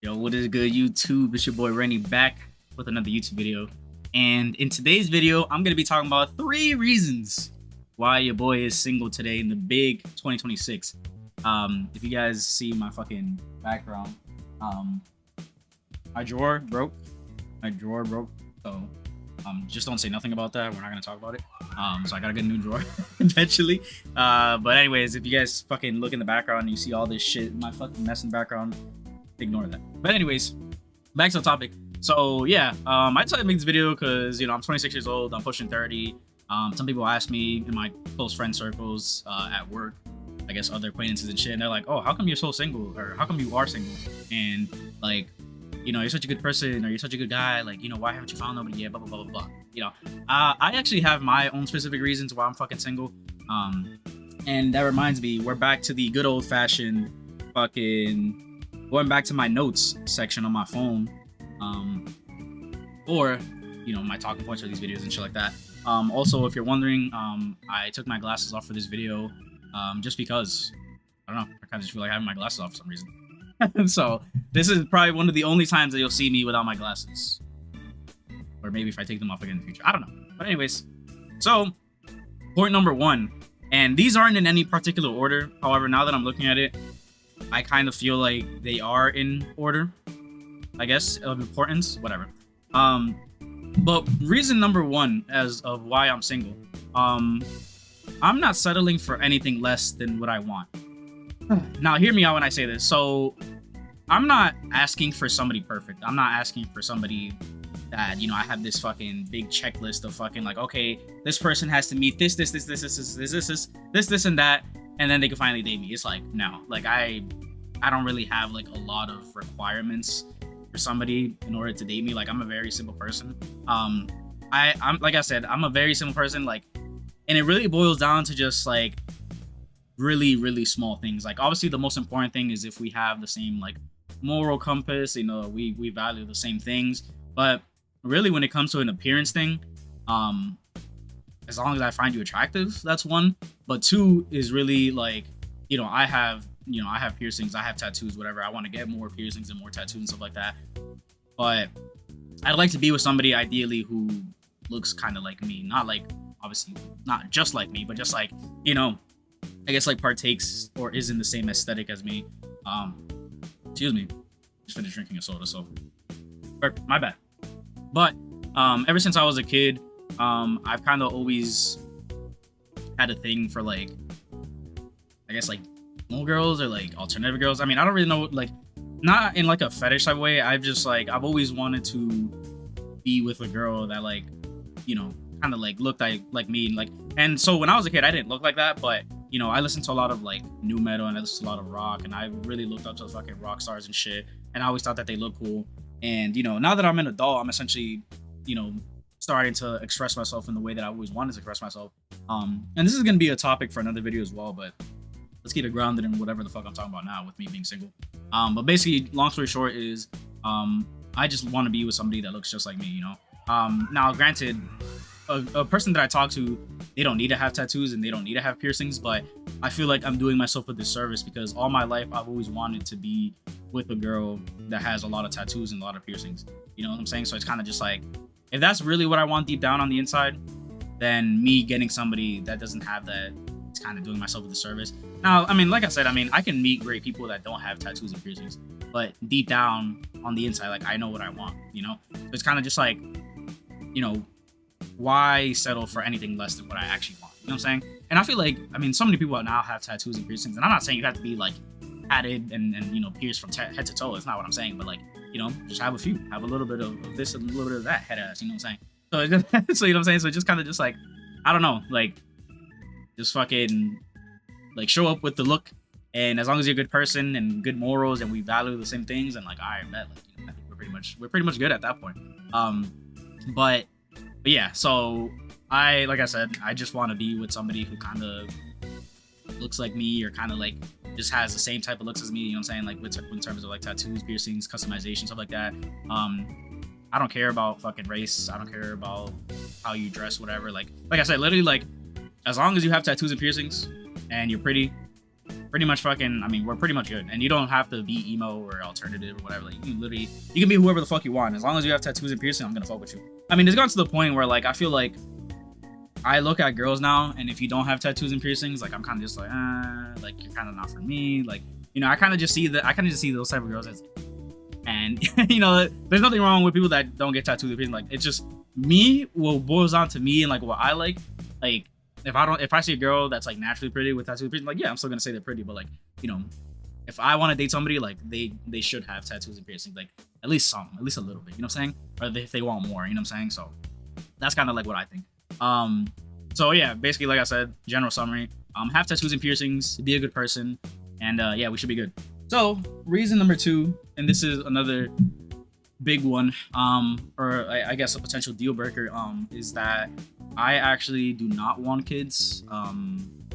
Yo, what is good, YouTube? It's your boy Rennie back with another YouTube video. And in today's video, I'm going to be talking about 3 reasons why your boy is single today in the big 2026. If you guys see my fucking background, my drawer broke. So, just don't say nothing about that. We're not going to talk about it. So I got to get a new drawer eventually. But anyways, if you guys fucking look in the background and you see all this shit, my fucking mess in the background, ignore that. But anyways, back to the topic. So yeah, I decided to make this video because I'm 26 years old. I'm pushing 30. Some people ask me in my close friend circles at work, I guess other acquaintances and shit, and they're like, "Oh, how come you're so single? Or how come you are single? And like, you're such a good person, or you're such a good guy. Like, why haven't you found nobody yet? Blah blah blah blah blah." I actually have my own specific reasons why I'm fucking single. And that reminds me, we're back to the good old fashioned fucking going back to my notes section on my phone, or my talking points for these videos and shit like that. Also, if you're wondering, I took my glasses off for this video, just because I don't know, I kind of just feel like having my glasses off for some reason. So this is probably one of the only times that you'll see me without my glasses, or maybe if I take them off again in the future, I don't know. But anyways, so point number 1, and these aren't in any particular order. However, now that I'm looking at it, I kind of feel like they are in order, I guess, of importance, whatever. But reason number 1 as of why I'm single, I'm not settling for anything less than what I want. Now, hear me out when I say this. So, I'm not asking for somebody perfect. I'm not asking for somebody that, I have this fucking big checklist of fucking like, okay, this person has to meet this, and that, and then they can finally date me. It's like, no, like I don't really have like a lot of requirements for somebody in order to date me. Like, I'm a very simple person. I'm like I said, I'm a very simple person. Like, and it really boils down to just like really, really small things. Like, obviously, the most important thing is if we have the same like moral compass. We value the same things. But really, when it comes to an appearance thing, as long as I find you attractive, that's 1. But 2 is really like, I have piercings, I have tattoos, whatever. I want to get more piercings and more tattoos and stuff like that. But I'd like to be with somebody ideally who looks kind of like me. Not like, obviously, not just like me, but just like, I guess like partakes or is in the same aesthetic as me. Excuse me. Just finished drinking a soda, so my bad. But ever since I was a kid, I've kind of always had a thing for like, I guess like small girls or like alternative girls. I mean, I don't really know, like, not in like a fetish type way. I've always wanted to be with a girl that like, kind of like looked like me, and so when I was a kid, I didn't look like that, but I listened to a lot of like new metal and I listened to a lot of rock, and I really looked up to the fucking rock stars and shit, and I always thought that they looked cool. And now that I'm an adult, I'm essentially, starting to express myself in the way that I always wanted to express myself. And this is gonna be a topic for another video as well, but let's keep it grounded in whatever the fuck I'm talking about now with me being single. But basically, long story short is, I just want to be with somebody that looks just like me. Now, granted, a person that I talk to, they don't need to have tattoos and they don't need to have piercings, but I feel like I'm doing myself a disservice because all my life I've always wanted to be with a girl that has a lot of tattoos and a lot of piercings. You know what I'm saying? So it's kind of just like, if that's really what I want deep down on the inside, then me getting somebody that doesn't have that, it's kind of doing myself a disservice. Now, I mean, like I said, I can meet great people that don't have tattoos and piercings, but deep down on the inside, like, I know what I want, So it's kind of just like, why settle for anything less than what I actually want? You know what I'm saying? And I feel like, so many people now have tattoos and piercings, and I'm not saying you have to be like padded and pierced from head to toe. It's not what I'm saying, but like, just have a few, have a little bit of this and a little bit of that head ass. You know what I'm saying? So, so you know what I'm saying? So it just kind of just like, I don't know, like, just fucking like show up with the look, and as long as you're a good person and good morals and we value the same things, and like, I bet, like, I think we're pretty much good at that point. But yeah, so like I said, I just want to be with somebody who kind of looks like me, or kind of like just has the same type of looks as me. You know what I'm saying? Like in terms of like tattoos, piercings, customization, stuff like that. I don't care about fucking race. I don't care about how you dress, whatever. Like I said, literally, like, as long as you have tattoos and piercings and you're pretty, pretty much fucking, I mean, we're pretty much good. And you don't have to be emo or alternative or whatever. Like, you can be whoever the fuck you want. As long as you have tattoos and piercing, I'm gonna fuck with you. I mean, it's gotten to the point where, like, I feel like I look at girls now, and if you don't have tattoos and piercings, like, I'm kind of just like, like, you're kind of not for me. Like, you know, I kind of just see those type of girls as, and, you know, there's nothing wrong with people that don't get tattoos and piercings. Like, it's just me, what boils down to me and, like, what I like, if I see a girl that's like naturally pretty with tattoos, like, yeah, I'm still gonna say they're pretty, but like, you know, if I want to date somebody, like they should have tattoos and piercings, like at least a little bit, you know what I'm saying? Or if they want more, you know what I'm saying? So that's kind of like what I think. So yeah, basically, like I said, general summary, have tattoos and piercings, be a good person, and yeah, we should be good. So reason number 2, and this is another big one, or I guess a potential deal breaker, is that I actually do not want kids.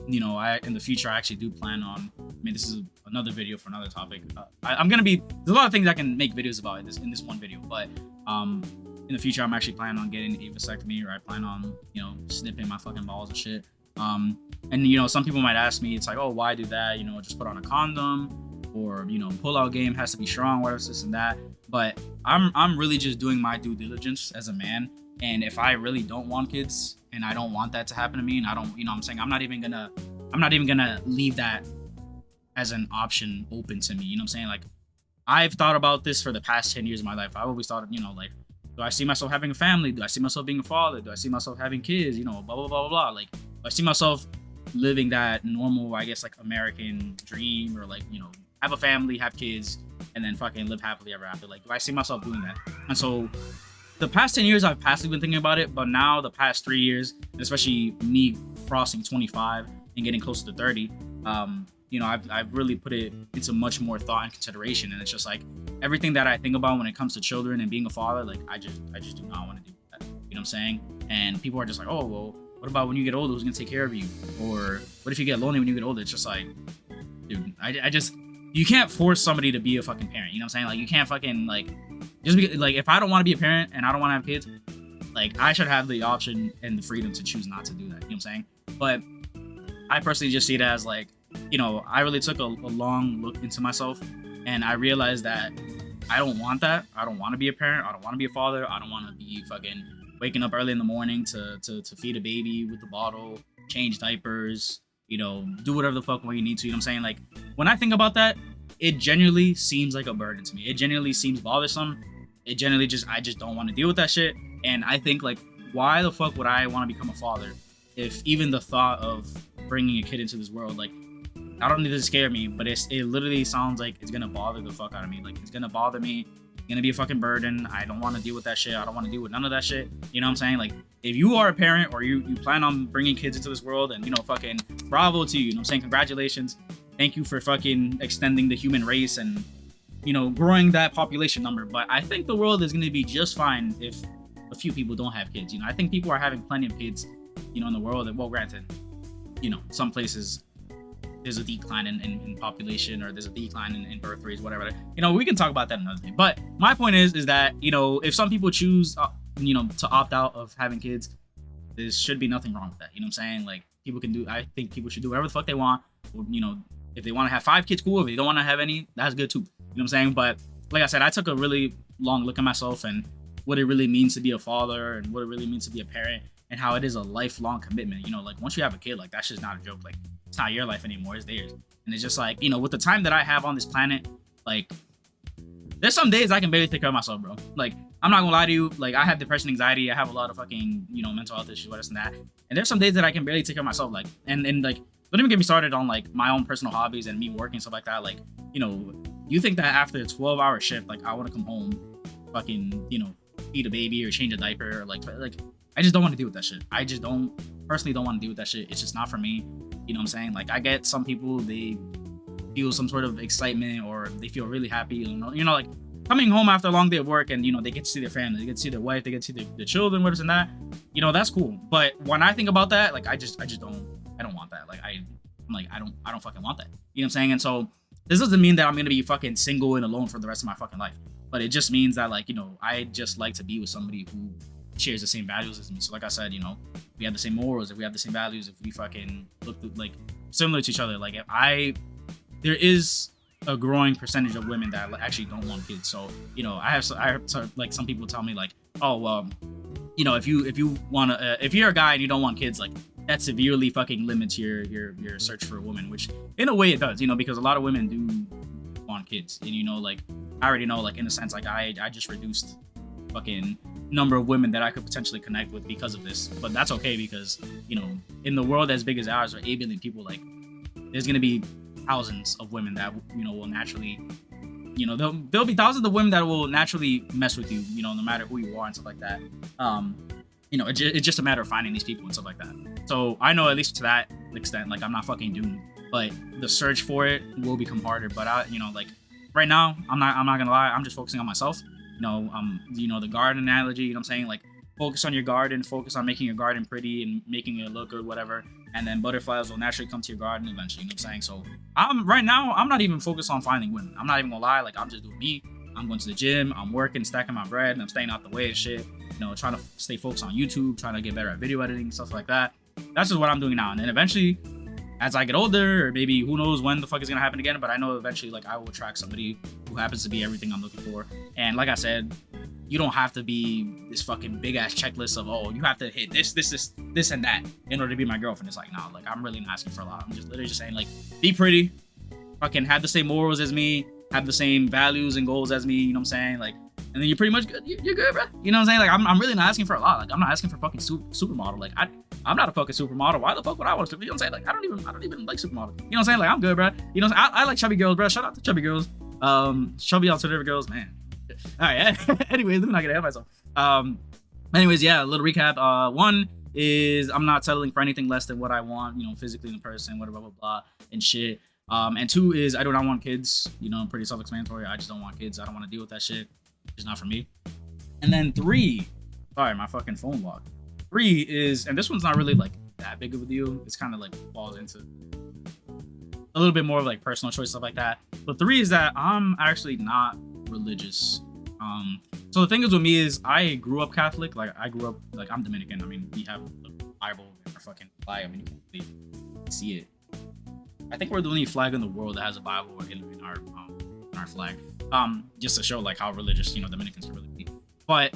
You know, in the future, I actually do plan on. I mean, this is another video for another topic. I'm gonna be. There's a lot of things I can make videos about in this one video, but in the future, I'm actually planning on getting a vasectomy, or I plan on, you know, snipping my fucking balls and shit. And you know, some people might ask me, it's like, oh, why do that? You know, just put on a condom, or you know, pull-out game has to be strong, whatever, this and that. But I'm really just doing my due diligence as a man. And if I really don't want kids, and I don't want that to happen to me, and I don't, you know what I'm saying, I'm not even gonna leave that as an option open to me. You know what I'm saying? Like, I've thought about this for the past 10 years of my life. I've always thought, you know, like, do I see myself having a family? Do I see myself being a father? Do I see myself having kids? You know, blah, blah, blah, blah, blah. Like, do I see myself living that normal, I guess, like, American dream, or like, you know, have a family, have kids, and then fucking live happily ever after? Like, do I see myself doing that? And so the past 10 years, I've passively been thinking about it, but now the past 3 years, especially me crossing 25 and getting closer to 30, you know, I've really put it into much more thought and consideration. And it's just like, everything that I think about when it comes to children and being a father, like, I just do not want to do that. You know what I'm saying? And people are just like, oh, well, what about when you get older? Who's gonna take care of you? Or what if you get lonely when you get older? It's just like, dude, I just, you can't force somebody to be a fucking parent. You know what I'm saying? Like, you can't fucking, like, just because, like, if I don't want to be a parent and I don't want to have kids, like, I should have the option and the freedom to choose not to do that. You know what I'm saying? But I personally just see it as, like, you know, I really took a long look into myself, and I realized that I don't want that. I don't want to be a parent. I don't want to be a father. I don't want to be fucking waking up early in the morning to feed a baby with the bottle, change diapers, you know, do whatever the fuck when you need to. You know what I'm saying? Like, when I think about that, it genuinely seems like a burden to me. It genuinely seems bothersome. It genuinely I just don't want to deal with that shit. And I think, like, why the fuck would I want to become a father if even the thought of bringing a kid into this world, like, I don't need to scare me, but it literally sounds like it's gonna bother the fuck out of me. Like, it's gonna bother me. It's gonna be a fucking burden. I don't want to deal with that shit. I don't want to deal with none of that shit. You know what I'm saying? Like, if you are a parent, or you plan on bringing kids into this world, and, you know, fucking bravo to you. You know what I'm saying? Congratulations. Thank you for fucking extending the human race and, you know, growing that population number. But I think the world is gonna be just fine if a few people don't have kids. You know, I think people are having plenty of kids, you know, in the world. And, well, granted, you know, some places there's a decline in population, or there's a decline in birth rates, whatever. You know, we can talk about that another day. But my point is that, you know, if some people choose, you know, to opt out of having kids, there should be nothing wrong with that. You know what I'm saying? Like, I think people should do whatever the fuck they want. Or, you know, if they want to have 5 kids, cool. If they don't want to have any, that's good too. You know what I'm saying? But like I said, I took a really long look at myself and what it really means to be a father, and what it really means to be a parent, and how it is a lifelong commitment. You know, like, once you have a kid, like, that's just not a joke. Like, it's not your life anymore, it's theirs. And it's just like, you know, with the time that I have on this planet, like, there's some days I can barely take care of myself, bro. Like, I'm not gonna lie to you, like, I have depression, anxiety, I have a lot of fucking, you know, mental health issues, this and that. And there's some days that I can barely take care of myself, like, and like, don't even get me started on, like, my own personal hobbies and me working, stuff like that. Like, you know, you think that after a 12-hour shift, like, I want to come home, fucking, you know, feed a baby or change a diaper, or like I just don't want to deal with that shit. I just personally don't want to deal with that shit. It's just not for me. You know what I'm saying? Like, I get some people, they feel some sort of excitement, or they feel really happy, you know, like, coming home after a long day of work, and, you know, they get to see their family, they get to see their wife, they get to see their children, this and that. You know, that's cool. But when I think about that, like, I don't want that. Like, I don't fucking want that. You know what I'm saying? And so this doesn't mean that I'm gonna be fucking single and alone for the rest of my fucking life. But it just means that, like, you know, I just like to be with somebody who shares the same values as me. So like I said, you know, we have the same morals, if we have the same values, if we fucking look like similar to each other. Like, if I there is a growing percentage of women that actually don't want kids. So I have like some people tell me like, oh well, if you want to, if you're a guy and you don't want kids, like that severely fucking limits your search for a woman, which in a way it does, because a lot of women do want kids, and like I already know, like in a sense, like I just reduced fucking number of women that I could potentially connect with because of this, but that's okay because in the world as big as ours, or 8 billion people, like there's gonna be thousands of women that will naturally, there'll be thousands of women that will naturally mess with you, no matter who you are and stuff like that. It's just a matter of finding these people and stuff like that. So I know, at least to that extent, like I'm not fucking doomed, but the search for it will become harder. But like right now, I'm not gonna lie, I'm just focusing on myself. The garden analogy, what I'm saying? Like, focus on your garden, focus on making your garden pretty and making it look good, whatever. And then butterflies will naturally come to your garden eventually, what I'm saying? So right now, I'm not even focused on finding women. I'm not even gonna lie, like I'm just doing me. I'm going to the gym, I'm working, stacking my bread, and I'm staying out the way and shit. Trying to stay focused on YouTube, trying to get better at video editing, stuff like that. That's just what I'm doing now. And then eventually, as I get older, or maybe who knows when the fuck is gonna happen again, but I know eventually, like, I will attract somebody who happens to be everything I'm looking for. And like I said, you don't have to be this fucking big ass checklist of, oh, you have to hit this and that in order to be my girlfriend. It's like, nah, like I'm really not asking for a lot. I'm just literally just saying, like, be pretty, fucking have the same morals as me, have the same values and goals as me, you know what I'm saying? Like, and then you're pretty much good. You're good, bro. You know what I'm saying? Like, I'm really not asking for a lot. Like, I'm not asking for fucking supermodel. Like, I'm not a fucking supermodel. Why the fuck would I want to? You know what I'm saying? Like, I don't even like supermodel. You know what I'm saying? Like, I'm good, bro. You know what I'm saying? I like chubby girls, bro. Shout out to chubby girls. Chubby alternative girls, man. All right. Anyways, let me not get ahead of myself. Anyways, yeah, a little recap. One is I'm not settling for anything less than what I want, physically in person, whatever, blah, blah, blah, and shit. And two is I do not want kids. Pretty self-explanatory. I just don't want kids. I don't want to deal with that shit. It's not for me. And then three, sorry, my fucking phone locked. Three is, and this one's not really like that big of a deal. It's kind of like falls into a little bit more of like personal choice, stuff like that. But three is that I'm actually not religious. So the thing is with me is I grew up Catholic. Like I grew up, like I'm Dominican. I mean, we have the Bible in our fucking flag. I mean, you can really see it. I think we're the only flag in the world that has a Bible in our flag. Just to show like how religious, Dominicans can really be. But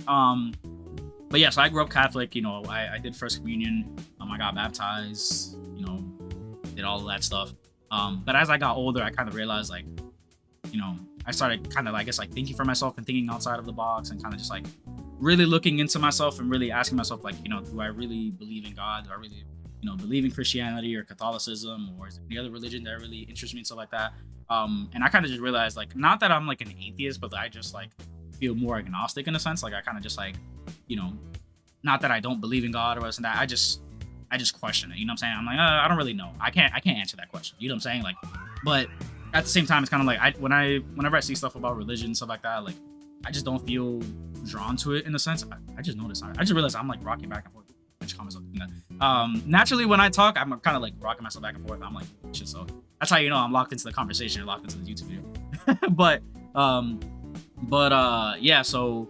yeah, so I grew up Catholic, I did first communion, I got baptized, did all of that stuff. But as I got older, I kind of realized like, I started kind of, I guess, like thinking for myself and thinking outside of the box and kind of just like really looking into myself and really asking myself like, do I really believe in God? Do I really, believe in Christianity or Catholicism, or is there any other religion that really interests me and stuff like that? And I kind of just realized like, not that I'm like an atheist, but I just like feel more agnostic in a sense. Like I kind of just like, not that I don't believe in God or this and that. I just question it. You know what I'm saying? I'm like, I don't really know. I can't answer that question. You know what I'm saying? Like, but at the same time, it's kind of like whenever I see stuff about religion, stuff like that, like I just don't feel drawn to it in a sense. I just noticed. I just realized I'm like rocking back and forth. Naturally, when I talk, I'm kind of like rocking myself back and forth. I'm like, shit. So that's how I'm locked into the conversation, or locked into the YouTube video. but yeah. So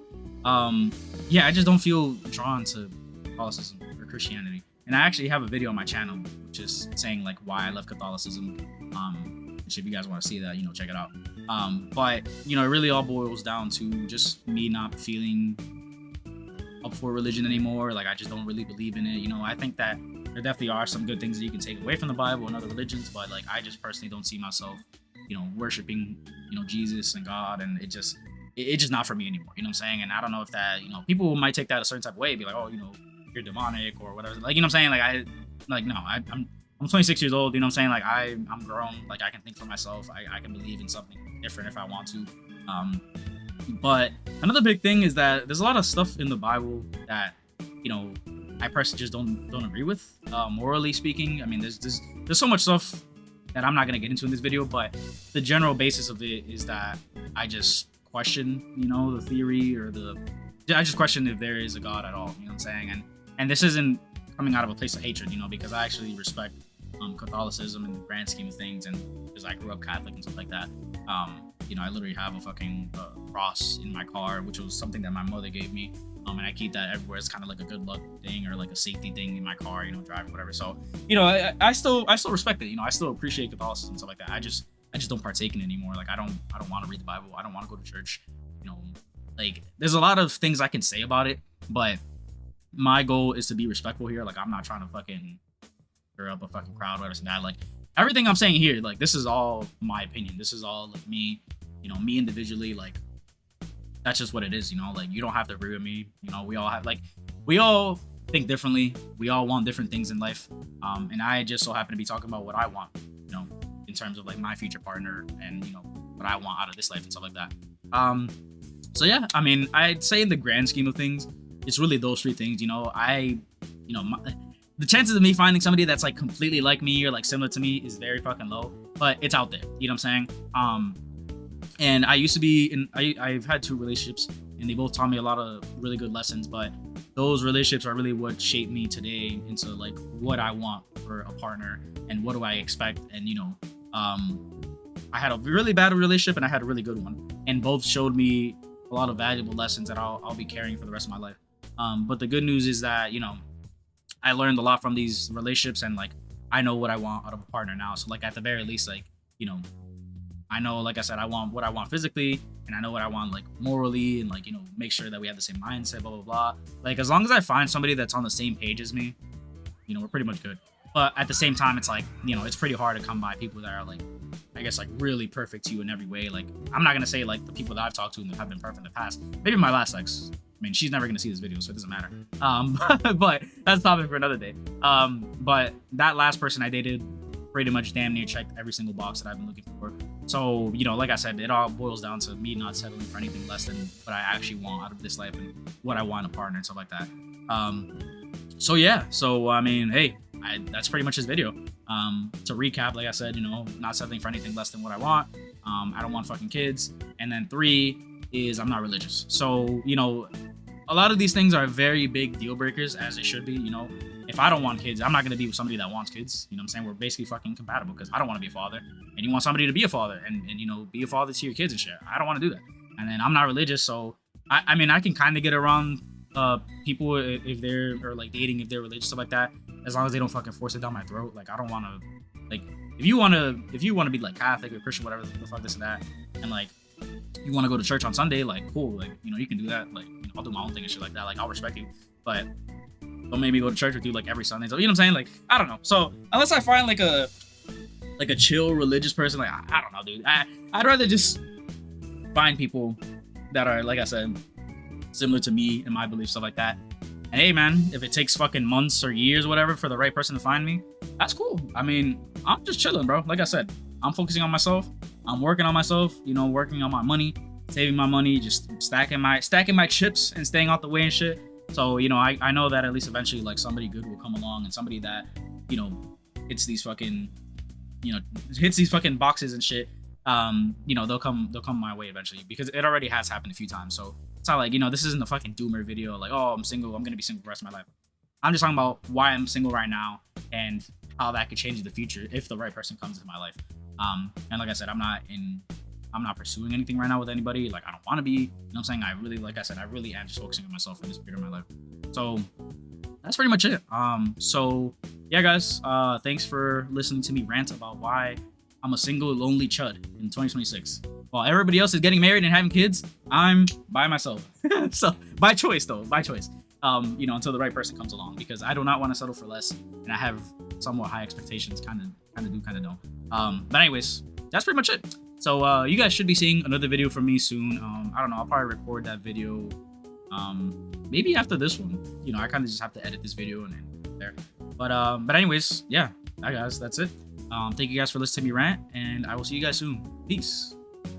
yeah, I just don't feel drawn to Catholicism or Christianity. And I actually have a video on my channel which is saying like why I love Catholicism. If you guys want to see that, check it out. But it really all boils down to just me not feeling up for religion anymore. Like I just don't really believe in it. I think that there definitely are some good things that you can take away from the Bible and other religions, but like I just personally don't see myself, worshiping, Jesus and God, and it's just not for me anymore. You know what I'm saying? And I don't know if that, people might take that a certain type of way, be like, oh, you're demonic or whatever. Like, you know what I'm saying? Like no, I'm 26 years old. You know what I'm saying? Like I'm grown. Like I can think for myself. I can believe in something different if I want to. But another big thing is that there's a lot of stuff in the Bible that, I personally just don't agree with, morally speaking. I mean, there's so much stuff that I'm not gonna get into in this video, but the general basis of it is that I just question, the theory I just question if there is a God at all. You know what I'm saying? And this isn't coming out of a place of hatred, because I actually respect Catholicism in the grand scheme of things, and because I grew up Catholic and stuff like that. I literally have a fucking cross in my car, which was something that my mother gave me, and I keep that everywhere. It's kind of like a good luck thing or like a safety thing in my car, driving, whatever. So I still respect it. I still appreciate Catholicism and stuff like that. I just I just don't partake in it anymore. Like I don't want to read the Bible. I don't want to go to church. You know, like there's a lot of things I can say about it, but my goal is to be respectful here. Like I'm not trying to fucking stir up a fucking crowd or that. Like everything I'm saying here, like this is all my opinion. This is all like me, you know, me individually. Like that's just what it is, you know. Like you don't have to agree with me. You know, we all think differently. We all want different things in life. And I just so happen to be talking about what I want, you know, in terms of like my future partner and you know what I want out of this life and stuff like that. So yeah, I mean, I'd say in the grand scheme of things, it's really those three things. You know, the chances of me finding somebody that's like completely like me or like similar to me is very fucking low, but it's out there. You know what I'm saying? And I used to be I've had 2 relationships, and they both taught me a lot of really good lessons. But those relationships are really what shaped me today into like what I want for a partner and what do I expect. And you know, I had a really bad relationship and I had a really good one, and both showed me a lot of valuable lessons that I'll be carrying for the rest of my life. But the good news is that you know, I learned a lot from these relationships, and like I know what I want out of a partner now. So like at the very least, like you know, I know, like I said, I want what I want physically, and I know what I want like morally, and like you know, make sure that we have the same mindset, blah blah blah. Like as long as I find somebody that's on the same page as me, you know, we're pretty much good. But at the same time, it's like you know, it's pretty hard to come by people that are like, I guess like really perfect to you in every way. Like I'm not gonna say like the people that I've talked to and that have been perfect in the past. Maybe my last ex. I mean, she's never gonna see this video, so it doesn't matter. But that's a topic for another day. But that last person I dated pretty much damn near checked every single box that I've been looking for. So, you know, like I said, it all boils down to me not settling for anything less than what I actually want out of this life and what I want in a partner and stuff like that. So yeah, so I mean, hey, that's pretty much this video. To recap, like I said, you know, not settling for anything less than what I want. I don't want fucking kids. And then 3 is I'm not religious. So, you know, a lot of these things are very big deal breakers, as it should be. You know, if I don't want kids, I'm not going to be with somebody that wants kids. You know what I'm saying? We're basically fucking compatible because I don't want to be a father. And you want somebody to be a father and, you know, be a father to your kids and shit. I don't want to do that. And then I'm not religious. So, I mean, I can kind of get around people if they're, or like dating if they're religious, stuff like that. As long as they don't fucking force it down my throat. Like, I don't want to, like, if you want to be like Catholic or Christian, whatever the fuck this and that, and like, you want to go to church on Sunday, like, cool, like, you know, you can do that. Like, you know, I'll do my own thing and shit like that. Like, I'll respect you, but don't make me go to church with you like every Sunday. So, you know what I'm saying? Like, I don't know. So unless I find like a chill religious person, like, I don't know, dude. I'd rather just find people that are, like I said, similar to me and my beliefs, stuff like that. And hey, man, if it takes fucking months or years or whatever for the right person to find me, that's cool. I mean, I'm just chilling, bro. Like I said, I'm focusing on myself. I'm working on myself, you know, working on my money, saving my money, just stacking my chips and staying out the way and shit. So, you know, I know that at least eventually, like, somebody good will come along and somebody that, you know, hits these fucking boxes and shit. You know, they'll come my way eventually, because it already has happened a few times. So it's not like, you know, this isn't a fucking doomer video like, oh, I'm single, I'm gonna be single for the rest of my life. I'm just talking about why I'm single right now and how that could change in the future if the right person comes into my life. And like I said, I'm not pursuing anything right now with anybody. Like, I don't want to be, you know what I'm saying? I really am just focusing on myself for this period of my life. So that's pretty much it. So yeah, guys, thanks for listening to me rant about why I'm a single, lonely chud in 2026. While everybody else is getting married and having kids, I'm by myself. So by choice, though, by choice. You know, until the right person comes along, because I do not want to settle for less, and I have somewhat high expectations, kind of don't. But anyways, that's pretty much it. So you guys should be seeing another video from me soon. I don't know, I'll probably record that video maybe after this one. You know, I kind of just have to edit this video and then there. But anyways, yeah, guys, that's it. Thank you guys for listening to me rant, and I will see you guys soon. Peace.